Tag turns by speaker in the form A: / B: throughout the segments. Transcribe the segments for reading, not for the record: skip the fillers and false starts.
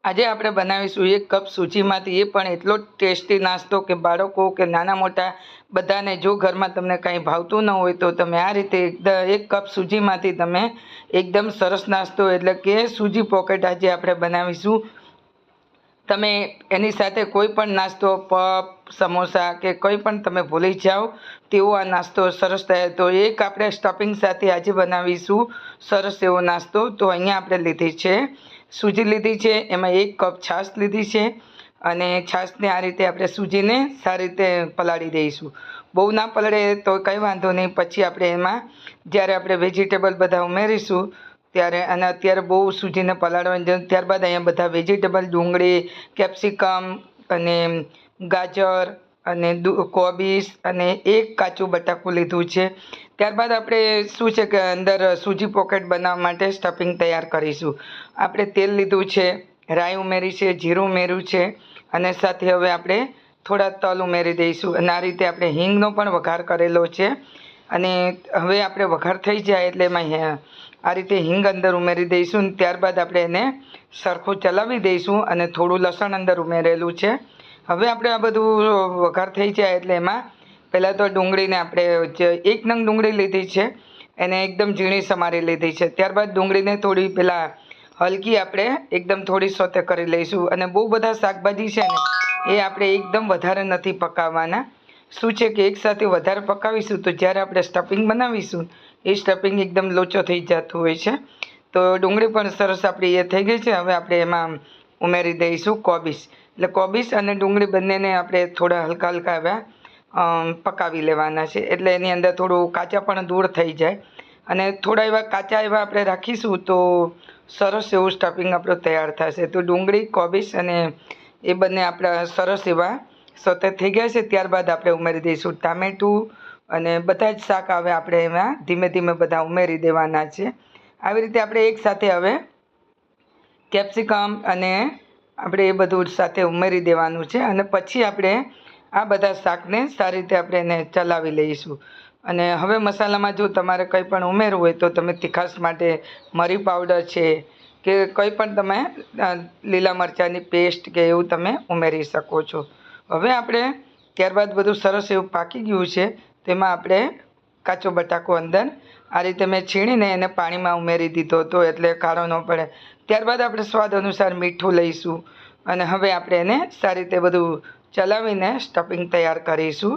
A: આજે આપણે બનાવીશું 1 કપ સૂજીમાંથી, એ પણ એટલો ટેસ્ટી નાસ્તો કે બાળકો કે નાના મોટા બધાને, જો ઘરમાં તમને કાંઈ ભાવતું ન હોય તો તમે આ રીતે 1 કપ સૂજીમાંથી તમે એકદમ સરસ નાસ્તો એટલે કે સૂજી પોકેટ આજે આપણે બનાવીશું. તમે એની સાથે કોઈ પણ નાસ્તો, પપ, સમોસા કે કોઈ પણ તમે ભૂલી જાઓ તેવો આ નાસ્તો સરસ થાય. તો એક આપણે સ્ટફિંગ સાથે આજે બનાવીશું સરસ એવો નાસ્તો. તો અહીંયા આપણે લીધી છે સૂજી લીધી છે, એમાં 1 કપ છાશ લીધી છે અને છાશને આ રીતે આપણે સૂજીને સારી રીતે પલાળી દઈશું. બહુ ના પલળે તો કંઈ વાંધો નહીં, પછી આપણે એમાં જ્યારે આપણે વેજીટેબલ બધા ઉમેરીશું ત્યારે, અને અત્યારે બહુ સૂજીને પલાળવાની જરૂર. ત્યારબાદ અહીંયા બધા વેજીટેબલ, ડુંગળી, કેપ્સિકમ અને ગાજર અને કોબીસ અને 1 કાચું બટાકું લીધું છે. ત્યારબાદ આપણે શું છે કે અંદર સૂજી પોકેટ બનાવવા માટે સ્ટફિંગ તૈયાર કરીશું. આપણે તેલ લીધું છે, રાઈ ઉમેરી છે, જીરું ઉમેર્યું છે અને સાથે હવે આપણે થોડા તલ ઉમેરી દઈશું. અને આ રીતે આપણે હિંગનો પણ વઘાર કરેલો છે. અને હવે આપણે વઘાર થઈ જાય એટલે એમાં આ રીતે હિંગ અંદર ઉમેરી દઈશું. અને ત્યારબાદ આપણે એને સરખું ચલાવી દઈશું અને થોડું લસણ અંદર ઉમેરેલું છે. હવે આપણે આ બધું વઘાર થઈ જાય એટલે એમાં પહેલાં તો ડુંગળીને આપણે 1 નંગ ડુંગળી લીધી છે, એને એકદમ ઝીણી સમારી લીધી છે. ત્યારબાદ ડુંગળીને થોડી પહેલાં હલકી આપણે એકદમ થોડી સોતે કરી લઈશું. અને બહુ બધા શાકભાજી છે ને એ આપણે એકદમ વધારે નથી પકાવવાના. શું છે કે એકસાથે વધારે પકાવીશું તો જ્યારે આપણે સ્ટફિંગ બનાવીશું એ સ્ટફિંગ એકદમ લોચો થઈ જતું હોય છે. તો ડુંગળી પણ સરસ આપણી એ થઈ ગઈ છે. હવે આપણે એમાં ઉમેરી દઈશું કોબીસ. એટલે કોબીસ અને ડુંગળી બંનેને આપણે થોડા હલકા હલકા એવા પકાવી લેવાના છે, એટલે એની અંદર થોડું કાચા પણ દૂર થઈ જાય. અને થોડા એવા કાચા એવા આપણે રાખીશું તો સરસ એવું સ્ટફિંગ આપણું તૈયાર થશે. તો ડુંગળી, કોબીસ અને એ બંને આપણા સરસ એવા સોતે થઈ ગયા છે. ત્યારબાદ આપણે ઉમેરી દઈશું ટામેટું અને બધા જ શાક હવે આપણે એમાં ધીમે ધીમે બધા ઉમેરી દેવાના છે. આવી રીતે આપણે એકસાથે હવે કેપ્સિકમ અને આપણે એ બધું સાથે ઉમેરી દેવાનું છે. અને પછી આપણે આ બધા શાકને સારી રીતે આપણે એને ચલાવી લઈશું. અને હવે મસાલામાં જો તમારે કંઈ પણ ઉમેરવું હોય તો તમે તીખાશ માટે મરી પાવડર છે કે કંઈ પણ તમે લીલા મરચાંની પેસ્ટ કે એવું તમે ઉમેરી શકો છો. હવે આપણે ત્યારબાદ બધું સરસ એવું પાકી ગયું છે, તેમાં આપણે કાચો બટાકો અંદર આ રીતે મેં છીણીને એને પાણીમાં ઉમેરી દીધો હતો એટલે કાળો ન પડે. ત્યારબાદ આપણે સ્વાદ અનુસાર મીઠું લઈશું અને હવે આપણે એને સારી રીતે બધું ચલાવીને સ્ટફિંગ તૈયાર કરીશું.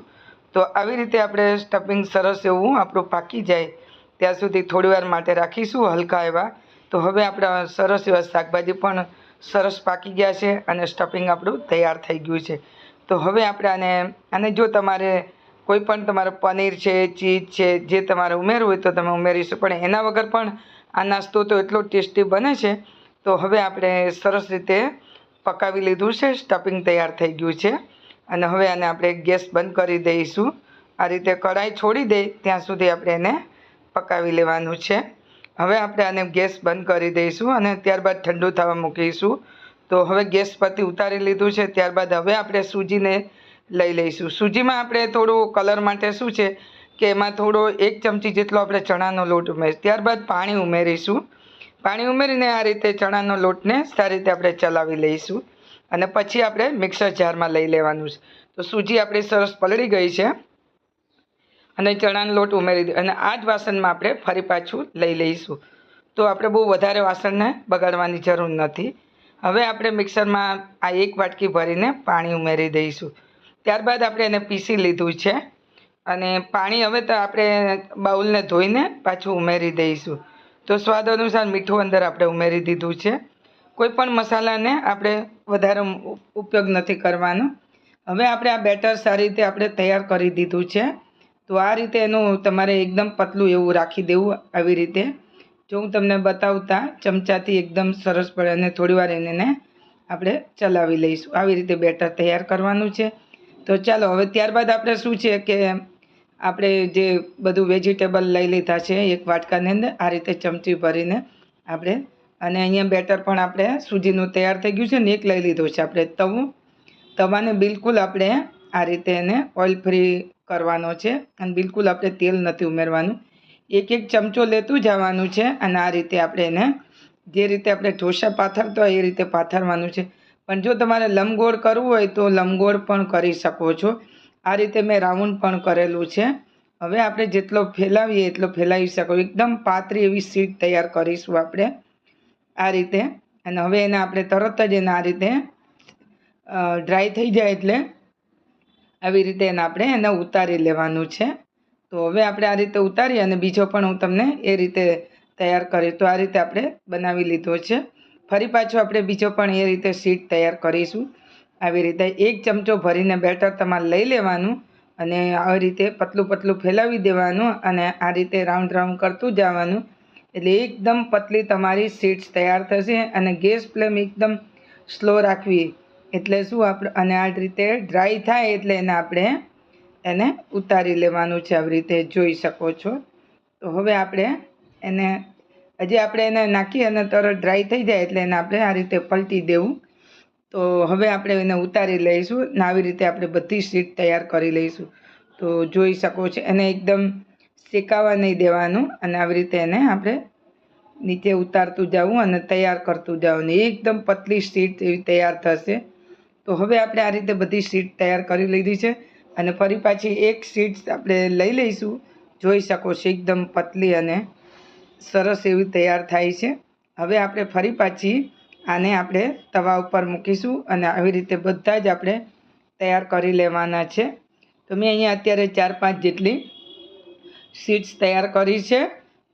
A: તો આવી રીતે આપણે સ્ટફિંગ સરસ એવું આપણું પાકી જાય ત્યાં સુધી થોડીવાર માટે રાખીશું હલકા એવા. તો હવે આપણા સરસ એવા શાકભાજી પણ સરસ પાકી ગયા છે અને સ્ટફિંગ આપણું તૈયાર થઈ ગયું છે. તો હવે આપણે આને જો તમારે કોઈ પણ તમારે પનીર છે, ચીઝ છે, જે તમારે ઉમેરવું હોય તો તમે ઉમેરીશું, પણ એના વગર પણ આ નાસ્તો તો એટલો ટેસ્ટી બને છે. તો હવે આપણે સરસ રીતે પકાવી લીધું છે, સ્ટફિંગ તૈયાર થઈ ગયું છે. અને હવે આને આપણે ગેસ બંધ કરી દઈશું. આ રીતે કઢાઈ છોડી દે ત્યાં સુધી આપણે એને પકાવી લેવાનું છે. હવે આપણે આને ગેસ બંધ કરી દઈશું અને ત્યારબાદ ઠંડુ થવા મૂકીશું. તો હવે ગેસ પરથી ઉતારી લીધું છે. ત્યારબાદ હવે આપણે સૂજીને લઈ લઈશું. સૂજીમાં આપણે થોડું કલર માટે શું છે કે એમાં થોડો 1 ચમચી જેટલો આપણે ચણાનો લોટ ઉમેરીશું. ત્યારબાદ પાણી ઉમેરીશું. પાણી ઉમેરીને આ રીતે ચણાનો લોટને સારી રીતે આપણે ચલાવી લઈશું અને પછી આપણે મિક્સર જારમાં લઈ લેવાનું છે. તો સૂજી આપણી સરસ પલળી ગઈ છે અને ચણાનો લોટ ઉમેરી દે અને આ જ વાસણમાં આપણે ફરી પાછું લઈ લઈશું. તો આપણે બહુ વધારે વાસણને બગાડવાની જરૂર નથી. હવે આપણે મિક્સરમાં આ 1 વાટકી ભરીને પાણી ઉમેરી દઈશું. ત્યારબાદ આપણે એને પીસી લીધું છે અને પાણી હવે તો આપણે બાઉલને ધોઈને પાછું ઉમેરી દઈશું. તો સ્વાદ અનુસાર મીઠું અંદર આપણે ઉમેરી દીધું છે. કોઈ પણ મસાલાને આપણે વધારે ઉપયોગ નથી કરવાનો. હવે આપણે આ બેટર સારી રીતે આપણે તૈયાર કરી દીધું છે. તો આ રીતે એનું તમારે એકદમ પતલું એવું રાખી દેવું. આવી રીતે જો હું તમને બતાવતા ચમચાથી એકદમ સરસ પડે અને થોડીવાર એને આપણે ચલાવી લઈશું. આવી રીતે બેટર તૈયાર કરવાનું છે. તો ચાલો હવે ત્યારબાદ આપણે શું છે કે આપણે જે બધું વેજીટેબલ લઈ લીધા છે 1 વાટકાની અંદર આ રીતે ચમચી ભરીને આપણે, અને અહીંયા બેટર પણ આપણે સૂજીનું તૈયાર થઈ ગયું છે ને એક લઈ લીધું છે આપણે તવાને બિલકુલ આપણે આ રીતે એને ઓઇલ ફ્રી કરવાનો છે અને બિલકુલ આપણે તેલ નથી ઉમેરવાનું. 1 ચમચો લેતું જવાનું છે અને આ રીતે આપણે એને જે રીતે આપણે ઢોસા પાથરતા હોય એ રીતે પાથરવાનું છે. પણ જો તમારે લંબગોળ કરવું હોય તો લંબગોળ પણ કરી શકો છો. આ રીતે મેં રાઉન્ડ પણ કરેલું છે. હવે આપણે જેટલો ફેલાવીએ એટલો ફેલાવી શકો. એકદમ પાતળી એવી શીટ તૈયાર કરીશું આપણે આ રીતે. અને હવે એને આપણે તરત જ એને આ રીતે ડ્રાય થઈ જાય એટલે આવી રીતે એને ઉતારી લેવાનું છે. તો હવે આપણે આ રીતે ઉતારી અને બીજો પણ હું તમને એ રીતે તૈયાર કરી. તો આ રીતે આપણે બનાવી લીધો છે. ફરી પાછું આપણે બીજો પણ એ રીતે શીટ તૈયાર કરીશું. આવી રીતે 1 ચમચો ભરીને બેટર તમારે લઈ લેવાનું અને આવી રીતે પતલું પતલું ફેલાવી દેવાનું અને આ રીતે રાઉન્ડ રાઉન્ડ કરતું જવાનું. એટલે એકદમ પતલી તમારી શીટ્સ તૈયાર થશે. અને ગેસ ફ્લેમ એકદમ સ્લો રાખવી. એટલે શું આપણે અને આ રીતે ડ્રાય થાય એટલે એને ઉતારી લેવાનું છે. આવી રીતે જોઈ શકો છો. તો હવે આપણે એને નાખી અને તરત ડ્રાય થઈ જાય એટલે એને આપણે આ રીતે પલટી દેવું. તો હવે આપણે એને ઉતારી લઈશું ને આવી રીતે આપણે બધી શીટ તૈયાર કરી લઈશું. તો જોઈ શકો છો એને એકદમ શેકાવા નહીં દેવાનું અને આવી રીતે એને આપણે નીચે ઉતારતું જવું અને તૈયાર કરતું જવું. એકદમ પતલી શીટ એવી તૈયાર થશે. તો હવે આપણે આ રીતે બધી શીટ તૈયાર કરી લીધી છે અને ફરી પાછી એક શીટ આપણે લઈ લઈશું. જોઈ શકો છો એકદમ પતલી અને સરસ એવી તૈયાર થાય છે. હવે આપણે ફરી પાછી આને આપણે તવા ઉપર મૂકીશું અને આવી રીતે બધા જ આપણે તૈયાર કરી લેવાના છે. તો મેં અહીંયા અત્યારે 4-5 જેટલી શીટ્સ તૈયાર કરી છે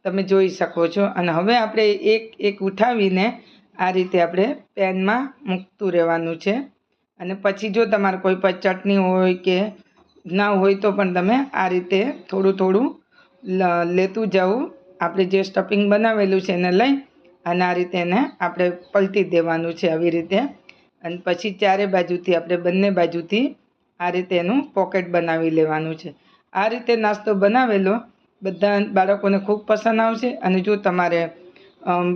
A: તમે જોઈ શકો છો. અને હવે આપણે એક ઉઠાવીને આ રીતે આપણે પેનમાં મૂકતું રહેવાનું છે. અને પછી જો તમારે કોઈ પણ ચટણી હોય કે ના હોય તો પણ તમે આ રીતે થોડું થોડું લેતું જવું. આપણે જે સ્ટફિંગ બનાવેલું છે એને લઈ અને આ રીતે એને આપણે પલટી દેવાનું છે આવી રીતે. અને પછી ચારે બાજુથી આપણે બંને બાજુથી આ રીતે એનું પોકેટ બનાવી લેવાનું છે. આ રીતે નાસ્તો બનાવેલો બધા બાળકોને ખૂબ પસંદ આવશે. અને જો તમારે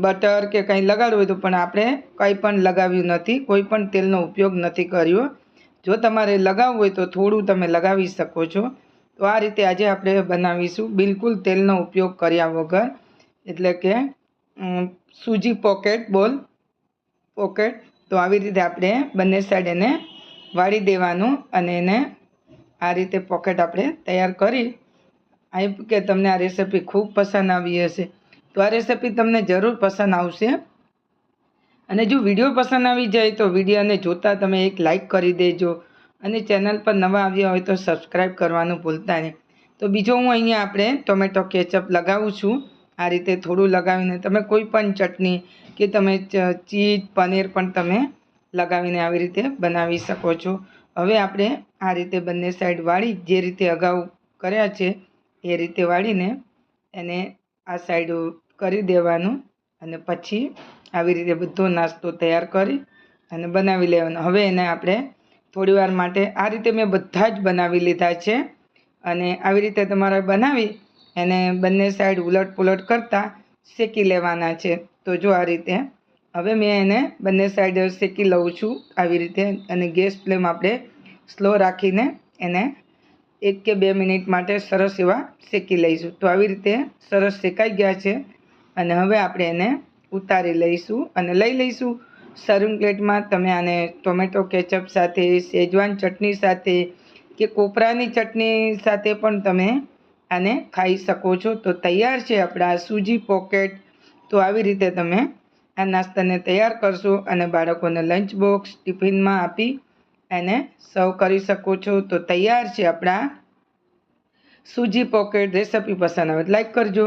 A: બટર કે કંઈ લગાડવું હોય તો પણ આપણે કંઈ પણ લગાવ્યું નથી, કોઈ પણ તેલનો ઉપયોગ નથી કર્યો. જો તમારે લગાવવું હોય તો થોડું તમે લગાવી શકો છો. તો આ રીતે આજે આપણે બનાવીશું બિલકુલ તેલનો ઉપયોગ કર્યા વગર. એટલે કે સૂજી પોકેટ. તો આવી રીતે આપણે બંને સાઈડ એને વાળી દેવાનું અને એને આ રીતે પોકેટ આપણે તૈયાર કરી. આ કે તમને આ રેસીપી ખૂબ પસંદ આવી હશે. તો આ રેસીપી તમને જરૂર પસંદ આવશે. અને જો વિડીયો પસંદ આવી જાય તો વિડીયોને જોતાં તમે એક લાઈક કરી દેજો. અને ચેનલ પર નવા આવ્યા હોય તો સબસ્ક્રાઈબ કરવાનું ભૂલતા નહીં. તો બીજો હું અહીંયા આપણે ટોમેટો કેચઅપ લગાવું છું. આ રીતે થોડું લગાવીને તમે કોઈ પણ ચટણી કે તમે ચીઝ પનીર પણ તમે લગાવીને આવી રીતે બનાવી શકો છો. હવે આપણે આ રીતે બંને સાઈડ વાળી જે રીતે અગાઉ કર્યા છે એ રીતે વાળીને એને આ સાઈડ કરી દેવાનું અને પછી આવી રીતે બધો નાસ્તો તૈયાર કરી અને બનાવી લેવાનો. હવે એને આપણે થોડીવાર માટે આ રીતે મેં બધા જ બનાવી લીધા છે. અને આવી રીતે તમારે બનાવી એને બંને સાઈડ ઉલટ પુલટ કરતાં શેકી લેવાના છે. તો જો આ રીતે હવે મેં એને બંને સાઈડ શેકી લઉં છું આવી રીતે. અને ગેસ ફ્લેમ આપણે સ્લો રાખીને એને 1 કે 2 મિનિટ માટે સરસ એવા શેકી લઈશું. તો આવી રીતે સરસ શેકાઈ ગયા છે અને હવે આપણે એને ઉતારી લઈશું અને લઈ લઈશું સર્વિંગ પ્લેટમાં. તમે આને ટોમેટો કેચઅપ સાથે, શેજવાન ચટણી સાથે કે કોપરાની ચટણી સાથે પણ તમે આને ખાઈ શકો છો. તો તૈયાર છે આપણા સૂજી પોકેટ. તો આવી રીતે તમે આ નાસ્તાને તૈયાર કરશો અને બાળકોને લંચ બોક્સ ટિફિનમાં આપી એને સર્વ કરી શકો છો. તો તૈયાર છે આપણા સૂજી પોકેટ. રેસીપી પસંદ આવે લાઈક કરજો.